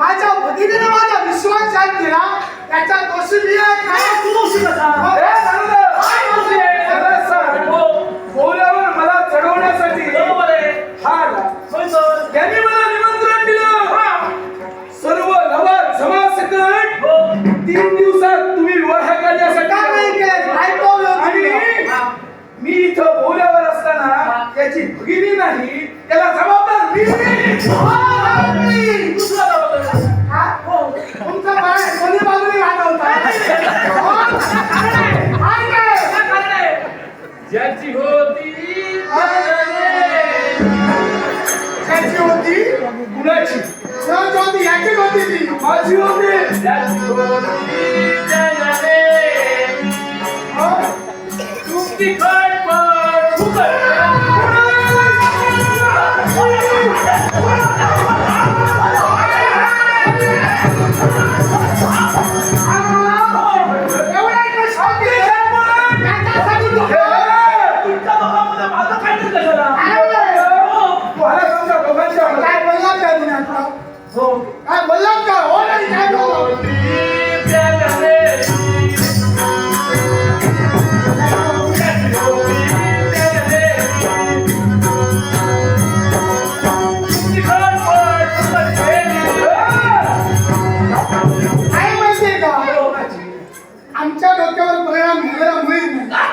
माझ्या भगिनीने माझा विश्वास निषाद दिला त्याचा दोषी मी आहे का? तू दोषी कसा? बोलावर मला चढवण्यासाठी बरोबर आहे. हा आला. होय सर. त्यांनी मला निमंत्रण दिलं. सर्व लवाद जमासकट 3 दिवसात तुम्ही विवाह करण्यासाठी का नाही केलं? ऐकवलं आणि तुम्ही. मी इथं बोलावर असताना त्याची भगिनी नाही त्याला जबाबदार मी. दुसरा जबाबदार. हा? तुमचा बाळ कोणी बाजूने राहत होता? काय काय? काय कारण आहे? ज्याची होती त्याची होती कुणाची कोणाची होती? याचीच होती ती. माझी होती. ज्याची होती जगाने तिखट पण फुकट. एवढा एक शौकी आहे. त्याच्यासाठी तू तुमच्या दोघांमध्ये माझं काय नाही कशाला? मला तुमच्या दोघांच्या काय बोललात का तुम्ही आता? हो. काय बोललात का? हो नाही काय बोललात? काय माहितीये का? आमच्या डोक्यावर परिणाम झालेला मुळीच नाही.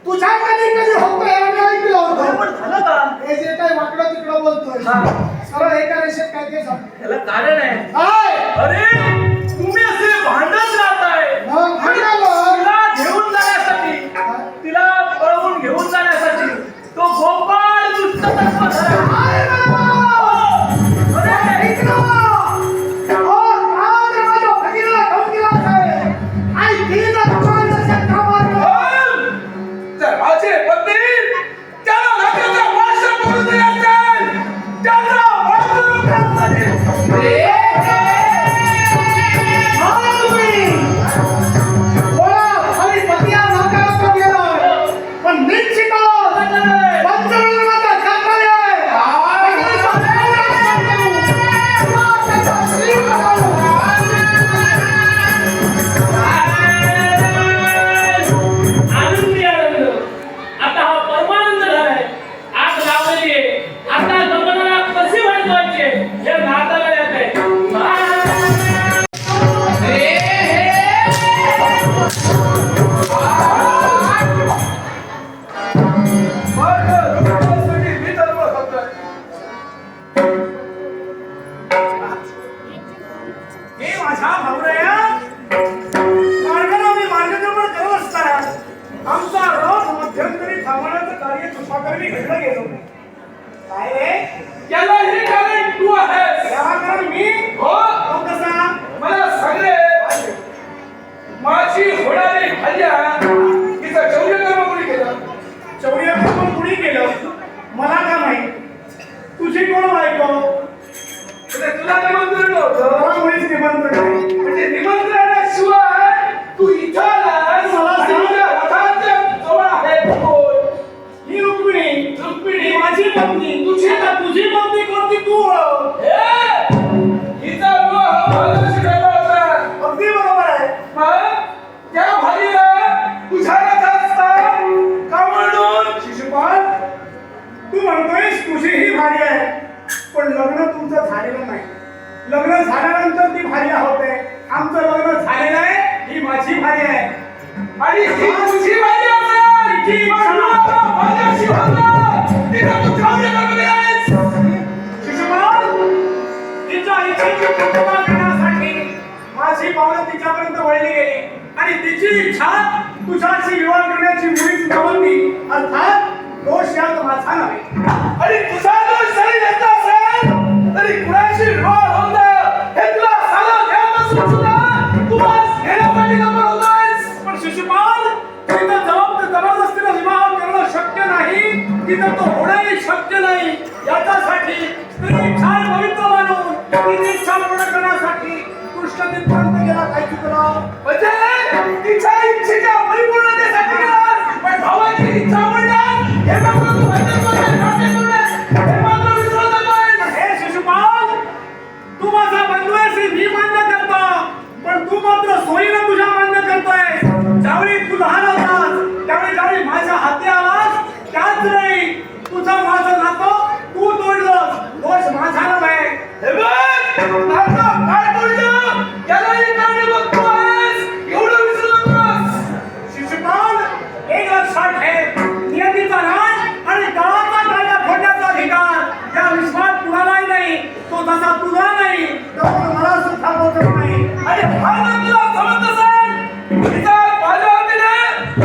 तुझ्या कधी कधी होतं हे आम्ही ऐकलं होतं. पण झालं का? हे जे काही वाकडं तिकडं बोलतोय सरळ एका रेषेत काय ते सांग. याला कारण आहे. काय? अरे तुम्ही असे भांडत राहताय. मग भांडावं. तिला घेऊन जाण्यासाठी, तिला पळवून घेऊन जाण्यासाठी तो गोपाळ दुष्ट तत्व धरा. अरे बाबा! अरे इकडं! हो, राम रे माझ्या भगिनीला घेऊन गेलाच आहे. आई तिला भगवान दर्शन का मारलं? जर माझे पत्नी त्याला नात्याचा वारसा करू द्यायचा त्याचा वारसा करण्यासाठी आनंदी आनंद. आता हा परमानंद झालाय. आग लावलेली आहे. आता जमानाला कशी वाढवायची हे नाताला येत आहे. मी सर्व करतोय. हे माझ्या भाऊराया मार्गाला मी मार्गक्रमण करत असताना आमचा रथ मध्यंतरी थांबवण्याचं कार्य तुझ्याकडे घेतलं गेलो. काय रे? त्याला हे कारण तू आहेस. याला कारण मी? हो, तो कसा? मला सगळे माझी होणारी हल्ल्या तिचं चौर्यकर्म कोणी केलं? चौर्यकर्म कुणी केलं? मला का माहित? तुझी कोण बायको? म्हणजे तुला निमंत्रण नव्हतं. मला मुळीच निमंत्रण नाही. म्हणजे निमंत्रणाशिवाय तू इथं आलास. मला आणि सांग. तुझ्या रथाच्या जवळ आहे कोण? ही रुक्मिणी रुक्मिणी माझी पत्नी. तुझी आता तुझी पत्नी कोणती तू ओळख. हिचा विवाह माझ्याशी झाला होता. अगदी बरोबर आहे. मग त्या भाईला तुझ्या रथात स्थान का म्हणून? शिशुपाल तू म्हणतोयस तुझी ही भार्या आहे पण लग्न तुमचं झालेलं नाही. लग्न झाल्यानंतर ती भार्या होते. आमचं लग्न झालेलं आहे. ही माझी भार्या आहे. आणि ही तुझी भाई असेल. जी माझ्याशी होता. तिला तू चौर्यकर्म केलंस. शिशुपाल तिच्या इच्छेची पूर्तता करण्यासाठी माझी पावलं तिच्यापर्यंत वळली गेली आणि तिची इच्छा तुझ्याशी विवाह करण्याची मुळीच नव्हती. अर्थात दोष यात माझा नव्हे. आणि तुझा दोष जरी येत असेल तरी कुणाशी विवाह होता हे तुला साला देत असून सुद्धा तू आज घेण्यासाठी नंबर होतोयस. पण शिशुपाल तिथं जबरदस्तीने विवाह करणं शक्य नाही. तिथं तो होणंही शक्य नाही. याच्यासाठी स्त्री छान पवित्र मानून तिची इच्छा पूर्ण करण्यासाठी कृष्ण तिथपर्यंत गेला. काय चुकलं? म्हणजे तिच्या इच्छेच्या परिपूर्णतेसाठी गेलास. पण भावाची इच्छा म्हणणार हे मात्र तू हे मात्र विसरत नकोस. हे शिशुपाल तू माझा बंधू आहेस हे मी मान्य करतो पण तू बघतो आहेस एवढं विसरू नकोस. शिशुपाल, एक लक्षात ठेव, नियतीचा राज आणि काळाचा कायदा फोडण्याचा अधिकार या विश्वात कुणालाही नाही. तो तसा तुझा नाही, तो मला सुद्धा बोलत नाही. आणि हा जर तुला जमत असेल विचार माझ्या हातीने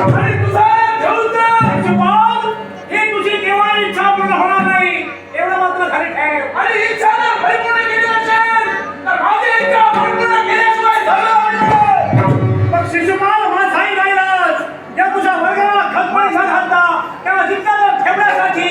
आणि तुझा घेऊन जा. शिशुपाल, ही तुझी केवळ इच्छा पूर्ण होणार नाही, एवढं मात्र खरे ठेव. आणि इच्छा जर परिपूर्ण केली असेल तर माझी इच्छा परिपूर्ण केल्याशिवाय झालं नाही. मग शिशुपाल माझाही राहिलाच. या तुझ्या वर्गाला खतपणीचा घालता त्या जिंकण्यावर ठेवण्यासाठी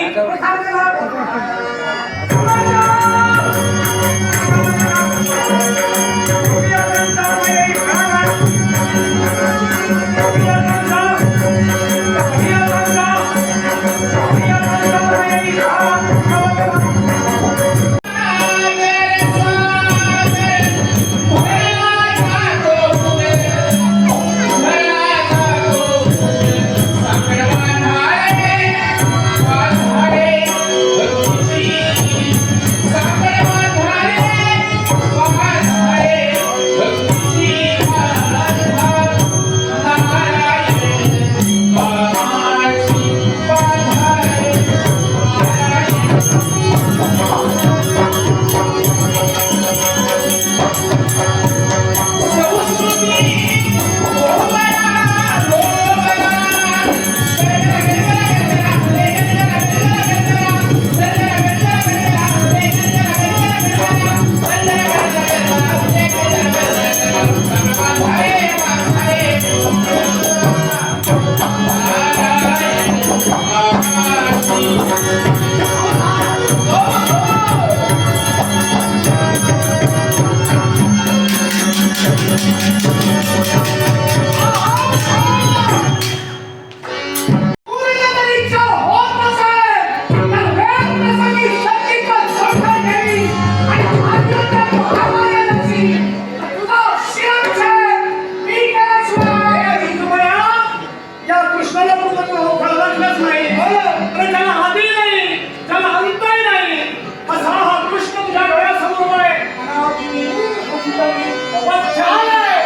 पूर्ण जर इच्छा होत नसेल तर वेळ प्रसंगी शक्तीचा जोखा घ्यावी आणि आज्ञेच्या महामाया लक्षी तुझा शिरच्छेद मी केल्याशिवाय या कृष्णाला तू कळवलंच नाही. अरे त्याला आधी नाही, त्याला अंतही नाही, असा हा कृष्ण तुझ्या डोळ्यासमोर आहे. अनादि, अनंत, अवध्य आहे.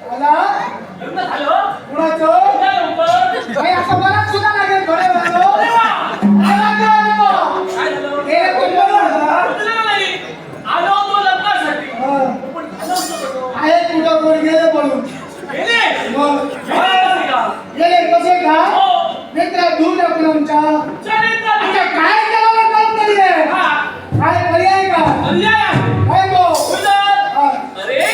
मला लग्न झालं कुणाचं उद्या लवकर काही असं मला सुद्धा लागेल थोडे वेळानं. अरे वा! मला काय आलं? काय झालं हे तुम्हाला उतरलं नाही आलो होतो लग्नासाठी हा. पण झालं होतं कसं? आहे कुठं कोण गेले पळून गेले मग गेले का? गेले कसे का हो मित्र दूर आपण आमच्या चालेल आता चालेल काय करावं काम नाहीये हा काय पर्याय का कल्याण आहे. काय गो सुंदर. हा. अरे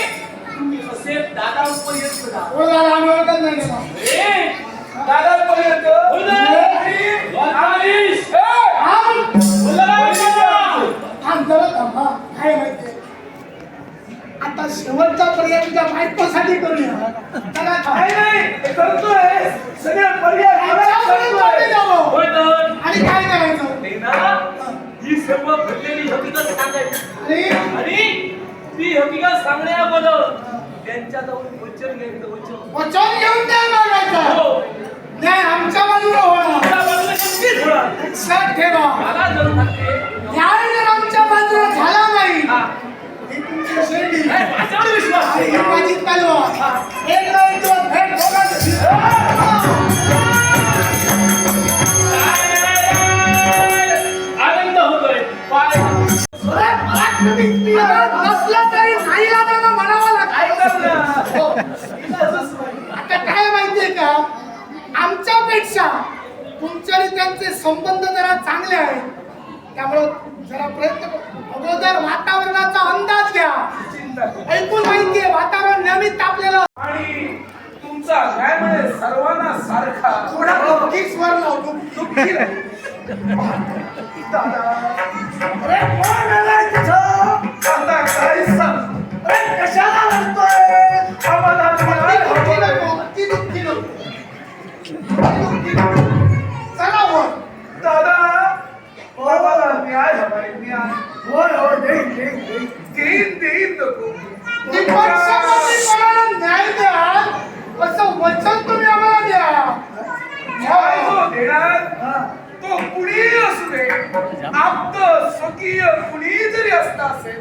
तुम्ही कसे दादा उपर येत होता ओळखायला आम्ही ओळखत नाही का अरे दादापर्यंत थांब जरा थांब हा. काय माहितीये आता शेवटचा पर्याय तुझ्या बायकोसाठी करूया चला थांब. नाही नाही हे करतोय सगळे पर्याय आमच्यापर्यंत करतोय. जावं. आणि काय करायचं ही सर्व घडलेली हकीकत सांगायची अरे आणि ती हकीकत सांगण्या अगोदर त्यांच्याजवळ वचन घ्यायचं वचन वचन घेऊन न्याय मागायचा हो न्याय आमच्या बाजूला होणार त्या बाजूला नक्कीच होणार. लक्षात ठेवा मला जर सांगते न्याय जर आमच्या बाजूला झाला नाही हा ही तुमची शेंडी नाही, माझ्यावर विश्वास आणि आहे. ही माझी तलवार एक ना एक दिवस भेट दोघांची. आनंद होतोय पाय नसला तरी नाही लागलं म्हणावं लागतं हो. आता काय माहितीये का आमच्यापेक्षा तुमचे आणि त्यांचे संबंध जरा चांगले आहेत त्यामुळे जरा प्रयत्न करू. अगोदर वातावरणाचा अंदाज घ्या ऐकून माहितीये वातावरण नेहमीच तापलेलं आणि तुमचा न्याय म्हणजे सर्वांना सारखा थोडा दुःखी स्वर लावतो दुःखी नाही. दादा अरे कोण आलाय तिथं आता काय सांग अरे कशाला रडतोय आम्हाला न्याय दुःखी हवा. नको ती दुःखी नको दुःखी नको. चला वर दादा आम्हाला न्याय हवाय न्याय होय होय देईन देईन नको निपक्षपातीपणाला न्याय द्या असं वचन तुम्ही आम्हाला द्या न्याय जो देणार तो कुणी असू दे आप्त स्वकीय कुणी जरी असता असेल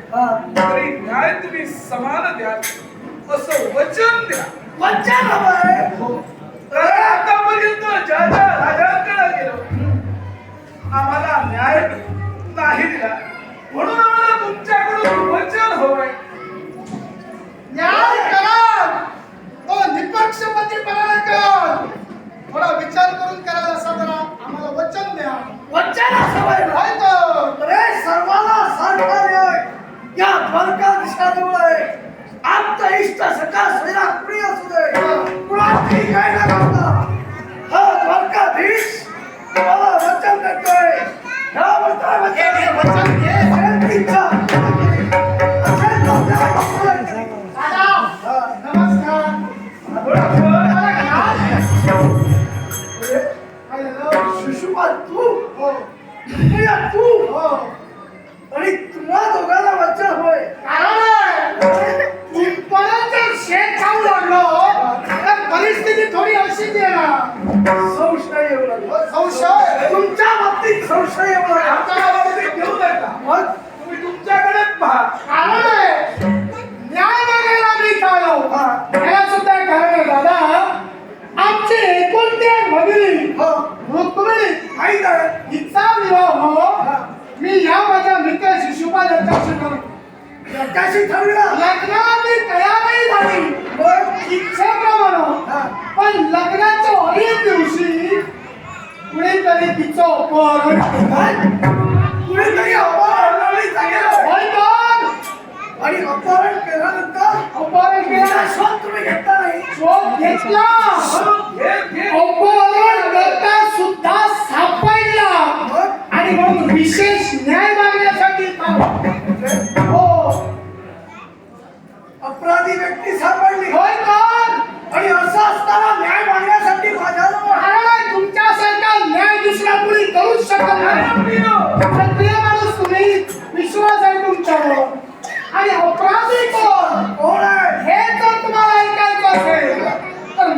तरी न्याय तुम्ही समान द्याल असं वचन द्या वचन हवंय अरे आतापर्यंत ज्या ज्या राजांकडे गेलो आम्हाला न्याय नाही दिला म्हणून आम्हाला तुमच्याकडून वचन हवंय न्याय करा तो निपक्षपातीपणाला करा थोडा विचार करून करायला असं करा आम्हाला वचन द्या वचन असं होय तो अरे सर्वांना सारखा न्याय या द्वारकाधीशाजवळ आहे आमचा इष्ट सखा सैरा कुणी असू दे कुणाची काय न करता हा द्वारकाधीश तुम्हाला वचन देतोय ह्या वचन नमस्कार शिशुपाल तू हो तू हो आणि तुम्हा दोघांना वचन होय पिंपळाचं शेत खाऊ लागलो तर परिस्थिती थोडी अशी ना संशय येऊ लागलो संशय तुमच्या बाबतीत संशय येऊ लागला आमच्या बाबतीत घेऊ नका मग तुम्ही तुमच्याकडेच पहा कारण आहे न्याय मागायला मी चाललो याला सुद्धा कारण आहे दादा आमचे एकुलते भगिनी रुक्मिणी माहीत आहे हिचा विवाह मी या माझ्या मित्र शिशुपाल यांच्याशी करू त्याच्याशी ठरविलं लग्नाची तयारी झाली इच्छेप्रमाणे पण लग्नाच्या अनेक दिवशी कुणीतरी तिचं अपहरण कुणीतरी आणि अपहरण केल्यानंतर अपहरण केला शोध तुम्ही घेतला नाही शोध घेतला अपहरण करता सुद्धा सापडला आणि म्हणून विशेष न्याय मागण्यासाठी हो अपराधी व्यक्ती सापडली होय तर आणि असं असताना न्याय मागण्यासाठी माझ्याजवळ तुमच्यासारखा न्याय दुसरा कुणी करूच शकत नाही प्रिय माणूस तुम्ही विश्वास आहे तुमच्यावर आणि अपराधी कोण आहे हे जर तुम्हाला ऐकायचं असेल तर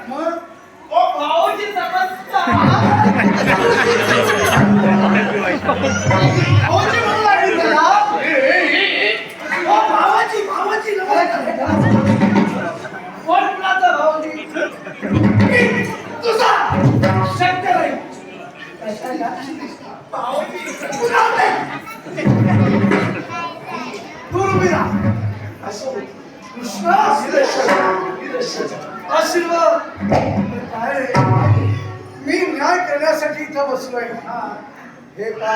मग ओ भाऊची समजता भाऊची म्हणू लागली त्याला ओ भावाची कोण कुणाचा भाऊजी तुझा शक्य नाही भाऊजी तुला कृष्ण आशीर्वाद काय रे? मी न्याय करण्यासाठी इथं बसलोय हे का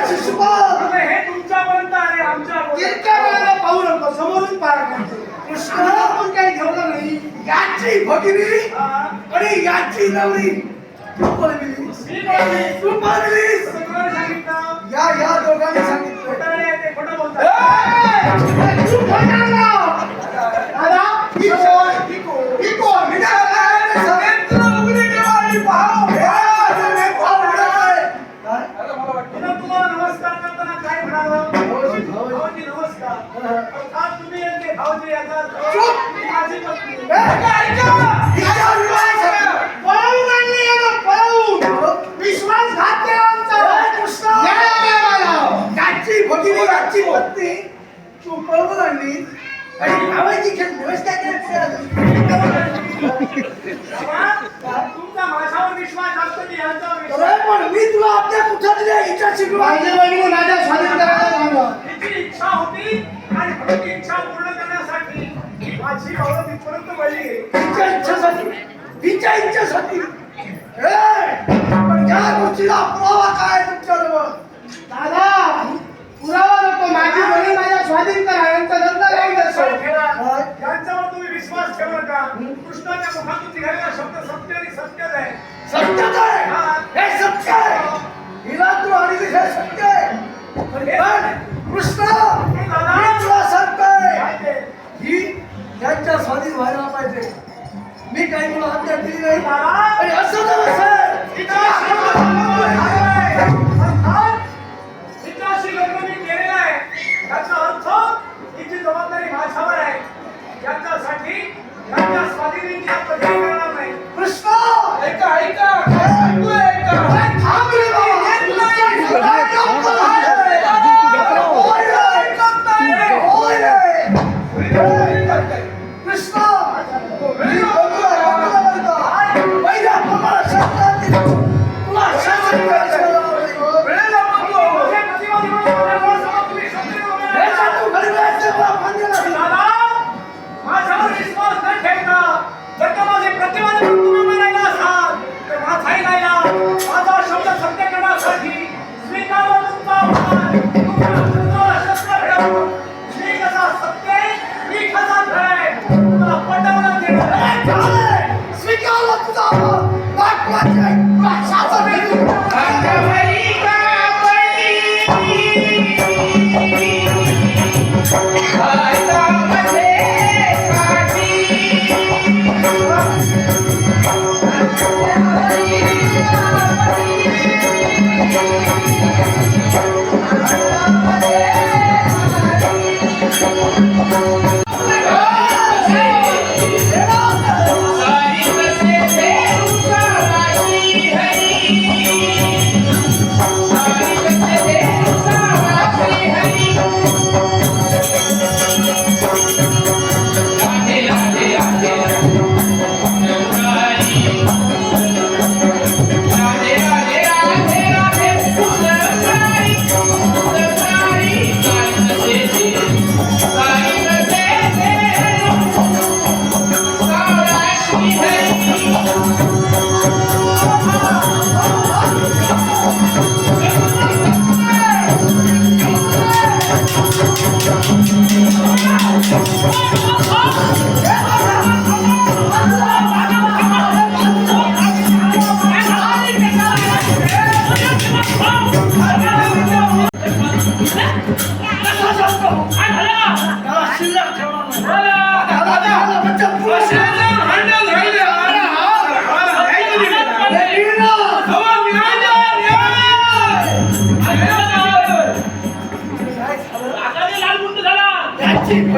शिशुपाल हे तुमच्यापर्यंत आले आमच्यापर्यंत इतक्या वेळेला पाहू नको समोरून पार करतो. कृष्ण पण काही ठेवलं नाही याची भगिनी आणि याची नवरी तू बनविलीस. मी बोलली. तू बनविलीस. सगळं सांगितलं या दोघांनी सांगितलं खोटारडे आहे ते खोटं बोलतात तू खोटा लाव. दादा ही कोण? ही कोण? मी काय सगळ्यांचं उघडी ठेवा आणि पाहावं. हे कोण आहे? काय? पुन्हा तुम्हाला नमस्कार करताना काय म्हणावं भाऊजी नमस्कार अर्थात तुम्ही यांचे भाऊजी याचा चुप! मी माझी पत्नी हिच्या विवाहासाठी पळवून आणली याला, पळवून. विश्वासघात केला आमचा. याची भगिनी याची पत्नी तू पळवून आणली आणि भावाची व्यवस्था तुमचा माझ्यावर विश्वास असतो की यांच्यावर विश्वास अरे पण मी तुला आपल्या कुठल्या हिची इच्छा होती आणि म्हणून ती इच्छा पूर्ण करण्यासाठी माझी भावना तिथपर्यंत वळली हिच्या इच्छेसाठी पण या गोष्टीला पुरावा काय तुमच्याजवळ? दादा पुरावा नको, माझी बहीण माझ्या स्वाधीन करा, यांचं लग्न राहील असं. यांच्यावर तुम्ही विश्वास ठेवू नका कृष्णाच्या मुखातून निघालेला शब्द सत्य आणि सत्यच आहे सत्यच आहे, हे सत्य आहे. हिला तू आणि हे सत्य आहे. पण कृष्ण मी तुला सांगतोय ही यांच्या स्वाधीन व्हायला पाहिजे. मी काही तुला हत्या केली नाही आणि असं हिच्याशी लग्न मी केलेलं आहे याचा अर्थ हिची जबाबदारी माझ्यावर आहे याच्यासाठी यांच्या स्वाधीनीची आपण हे करणार नाही कृष्ण ऐका तू ऐका. थांब रे बाबा. होय रे. कृष्ण मी बघूया रामाला म्हणतो. पहिल्या प्रमाणात शास्त्रात तुला शासन करायचं. वेळेला म्हणतो माझे प्रतिवादी म्हणून माझ्यासमोर तुम्ही सत्य बोलणार हे नाही. तू घरी जायचं मला मान्य नाही. दादा माझ्यावर विश्वास न ठेवता जर का माझे प्रतिवादी म्हणून तुम्ही म्हणायला असाल तर माझाही नाहीला माझा शब्द सत्य करण्यासाठी स्वीकारला तुमचा आव्हान. तुमच्या शस्त्र भिडवून मी कसा सत्य आहे, मी कसा खरा आहे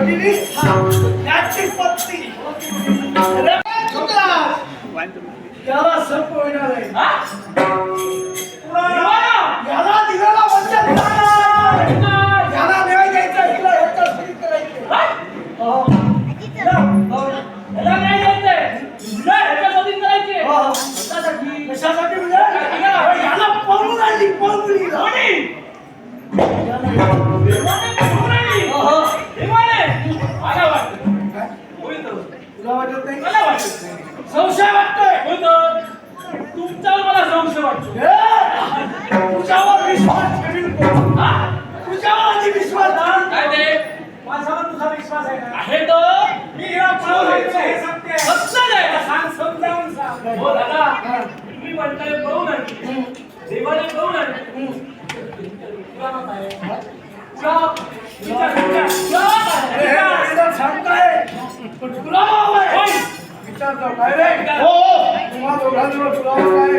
भगिनी त्याची पत्नी त्याला सर्प येणार आहे हा? याला दिलेला वचन नाही. याला न्याय द्यायचा हिला ह्याच्या सही करायची हा? याला नाही द्यायचंय. तुला ह्याच्यासाठी करायचे. कशासाठी म्हणजे याला पळून आली पळून कोणी? देवाने पळून आणली. देवाने? मला वाटतं. होईल तर. तुला वाटत नाही मला वाटतं. संशय वाटतोय होईल तर. तुमच्यावर मला संशय वाटतो. तुझ्यावर विश्वास ठेवील कोण? हा? तुझ्यावर आधी विश्वास ठेवील काय ते? माझ्यावर तुझा विश्वास आहे ना आहे तर. मी हिला पळवलं हे सत्य आहे. सत्य आहे. सांग समजावून सांग हो दादा, तुम्ही म्हणताय पळून आणली. देवाने पळून आणली. पुरावा काय? पुरावा. विचार. अरे हे वडील सांगताय पण पुरावा हवाय होय. विचारतो काय रे हो. तुम्हा दोघांजवळ पुरावा काय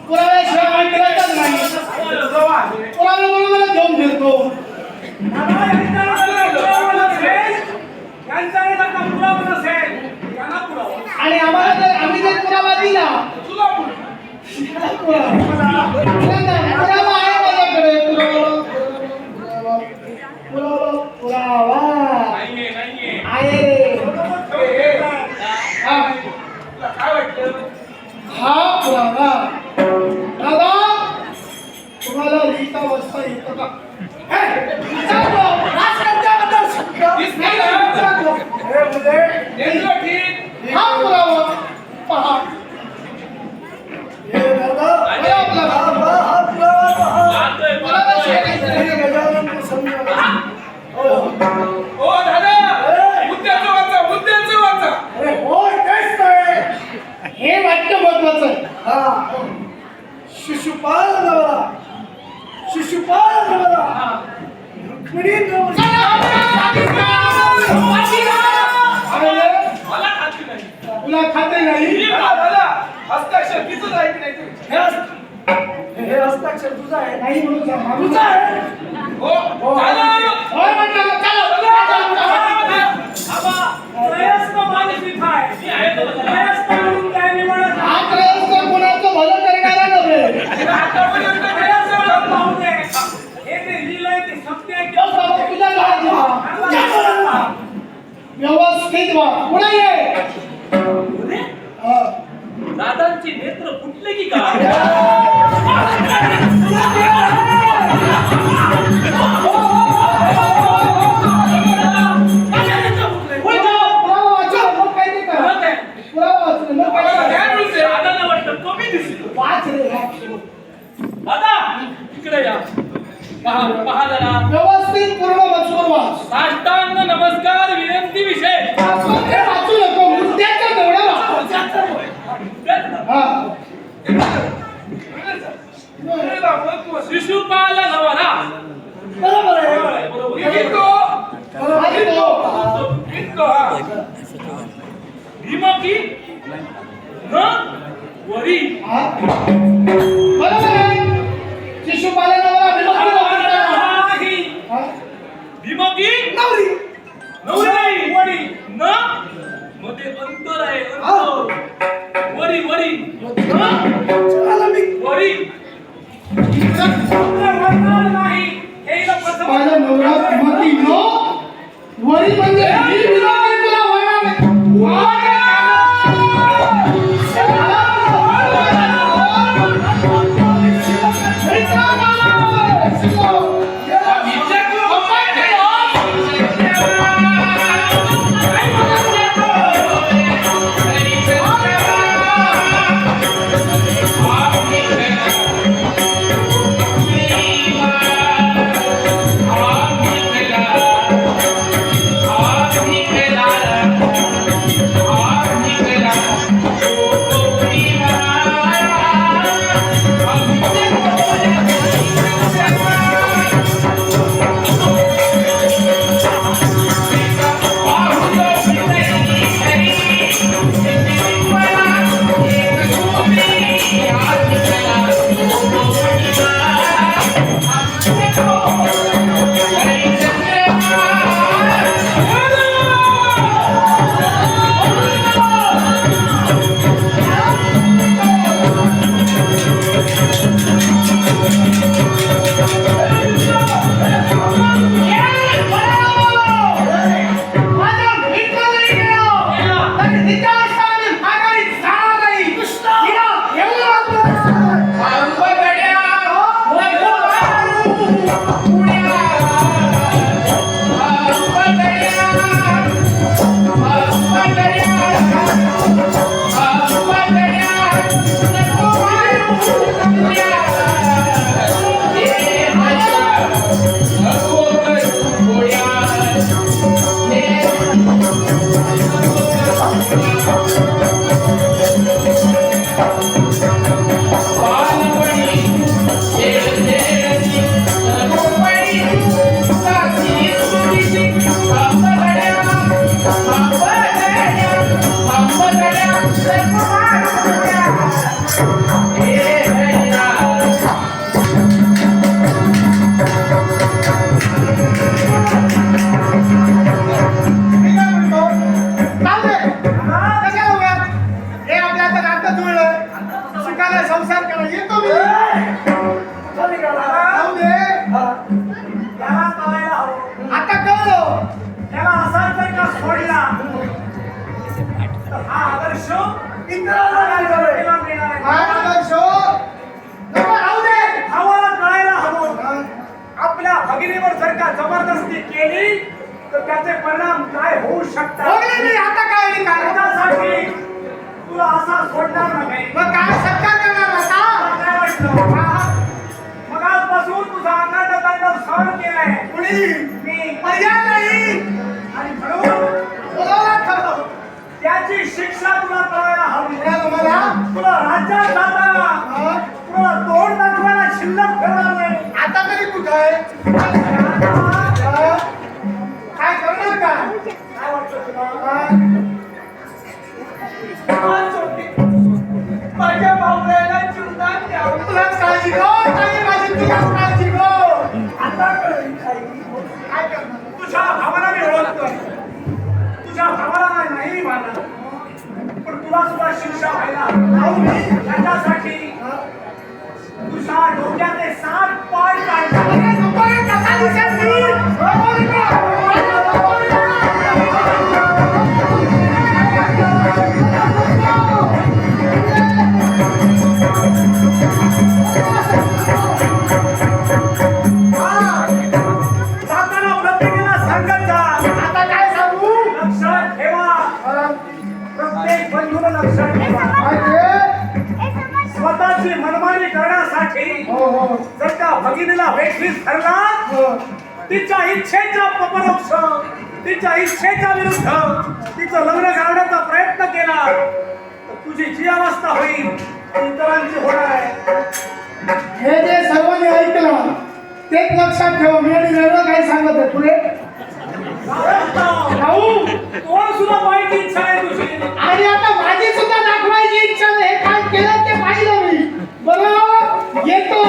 पुराव्याशिवाय काही करायचंच नाही. पुरावे म्हणून मला घेऊन फिरतो. आणि आम्हाला जर आम्ही जर पुरावा दिला पुरावा आहे माझ्याकडे पुरावा नाहीये, नाहीये. आहे हा. हा पुरावा दादा तुम्हाला लिहिता वाचता येतं का? विचारतो. राजकारण्याबद्दल शंका? विचारतो. हे मुले हा पुरावा पहा हे दादा बघा आपला हा पुरावा पहा. पाहतोय, पुराव्याशिवाय काही पाहतोय. करायचं हे गजानन तू समजा हो ओ दादा मुद्द्याचं वाचा अरे होय तेच नाही हे वाक्य महत्वाचं आहे. हा शिशुपाल नवरा रुक्मिणी नवरा मला खात्री नाही. तुला खात्री नाही दादा हस्ताक्षर तिचंच आहे की नाही ते? हे हस्ताक्षर तुझा आहे नाही म्हणून सांग. तुझा आहे हो झालं. होय म्हटलं चला प्रयत्न मानसिक आहे. मी आहे तो बघा. प्रयत्न करून काय निवडत हा प्रयत्न कोणाचं भलं करणारा नव्हे. प्रयत्न पाहू दे. हे जे लिहिलंय ते सत्य आहे तो बाबा तुझ्या घरात व्हा. तुझ्या घरात व्हा. व्यवस्थित व्हा. पुढे ये अरे, हा. दादांची नेत्र फुटले की काय? पुरावा वाचलं, मग काय ते करा. खरंच आहे. पुरावा वाचलं, मग काय ते करा. दादांना वाटतं कमी दिसतो. वाच रे, वाच. दादा इकडे या. पहा जरा. व्यवस्थित पूर्ण मजकूर वाच. साष्टांग नमस्कार विनंती विषय. वाचून ते वाचू नको, मुद्द्याचं तेवढं वाच. हा. शिशुपाल नवरा. बरोबर आहे आणि तो भीमकी न वरी. हा? बरोबर आहे. शिशुपालनावर विनोदी वापरता. नाही. हा? भीमकी नवरी नवरी नाही. वरी न मध्ये अंतर आहे. अंतर. वरी वरी न चला मी वरी. नाही. हे इथं प्रथम माझा नवरा भीमती न वरी म्हणजे ही विनोदी तुला वळणार नाही. Thank you. त्याला असा जर का सोडला तर हा आदर्श इतरांना काय करायला मिळणार आहे? आदर्श नको राहू दे. आम्हाला कळायला हवं आपल्या भगिनीवर जर का जबरदस्ती केली तर त्याचे परिणाम काय होऊ शकतात. बघले मी आता काय नाही काय. त्यासाठी तुला असा सोडणार नाही. मग काय सत्कार करणार आता? मला काय वाटलं मग आजपासून तुझा अखंड तांडव सहन केलाय कुणी मी पर्याय नाही. आणि म्हणून बोलावलं ठरलं. त्याची शिक्षा तुला कळायला हवी. पुन्हा तुम्हाला तुला राज्यात जाताना हा? तुला तोंड दाखवायला शिल्लक ठेवणार नाही. आता तरी कुठं आहे? आता हा? काय करणार का? काय वाटतं तुला? हा? माझ्या भावड्याला जीवदान द्यावं. तुलाच काळजी गो, ताई माझी तुलाच काळजी गो. आता कळली काय करणार? तुझ्या भावाला मी ओळखतोय. तुझ्या भावाला नाही मारणार पण तुला सुद्धा शिक्षा व्हायला राहू मी. त्याच्यासाठी तुझ्या डोक्याचे 7 पाय काढणार. अरे नको रे, कसा दिसेल मी? नको रे का? अरे नको रे. जाताना प्रत्येकाला सांगत जा. आता काय सांगू? लक्षात ठेवा प्रत्येक बंधूला लक्षात ठेवा काय ते? स्वतःची मनमानी करण्यासाठी हो हो जर का भगिनीला वेठीस धरला हो. तिच्या इच्छेच्या अपरोक्ष तिच्या इच्छेच्या विरुद्ध तिचं लग्न करण्याचा प्रयत्न केला तर तुझी जी अवस्था होईल ती इतरांची होणार आहे. हे जे सर्वांनी ऐकलं तेच लक्षात ठेवा. मी आणि वेगळं काही सांगत आहे पुढे. भाऊ कोण सुद्धा पाहिजे इच्छा आहे तुझी. आणि आता माझी सुद्धा दाखवायची इच्छा नाही. हे काय केलं ते पाहिलं मी. बरं येतो.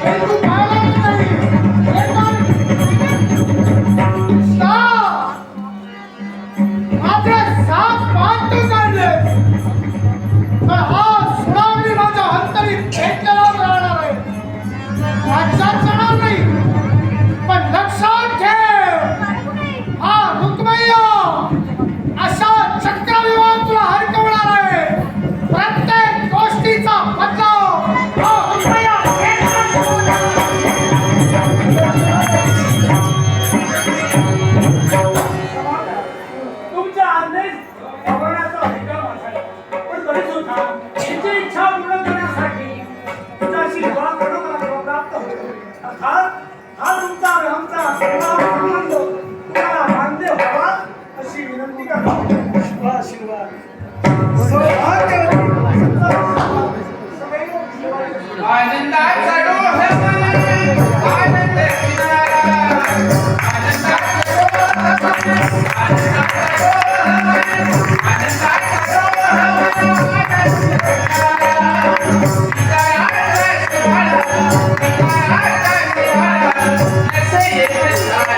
हे तू पाहिलं की नाही? येतो. Stop! माझे 7 पाय तू काढले. तर हा सुनावणी माझ्या अंतरी भेटलेला राहणार आहे. राज्यात जाणार नाही. पण लक्षात ठेव हा रुक्मय्या अशा चक्रव्यूहात तुला हरकवणार आहे. प्रत्येक गोष्टीचा बदलाव हा रुक्मय्या तुमच्या आज्ञेस बघण्याचा अधिकार माझा आहे. पण तरी सुद्धा तिची इच्छा पूर्ण करण्यासाठी तुझ्याशी विवाह करणं मला प्राप्त होईल. अर्थात हा तुमचा आणि आमचा संबंध तुम्हाला मान्य व्हावा अशी विनंती करतो. आशीर्वाद आनंदाचा डोहाळे, आनंद किनारा, आनंदाचा डोहाळे, आनंदाचा डोहाळे, आनंदाचा डोहाळे, ऐसे ये सारा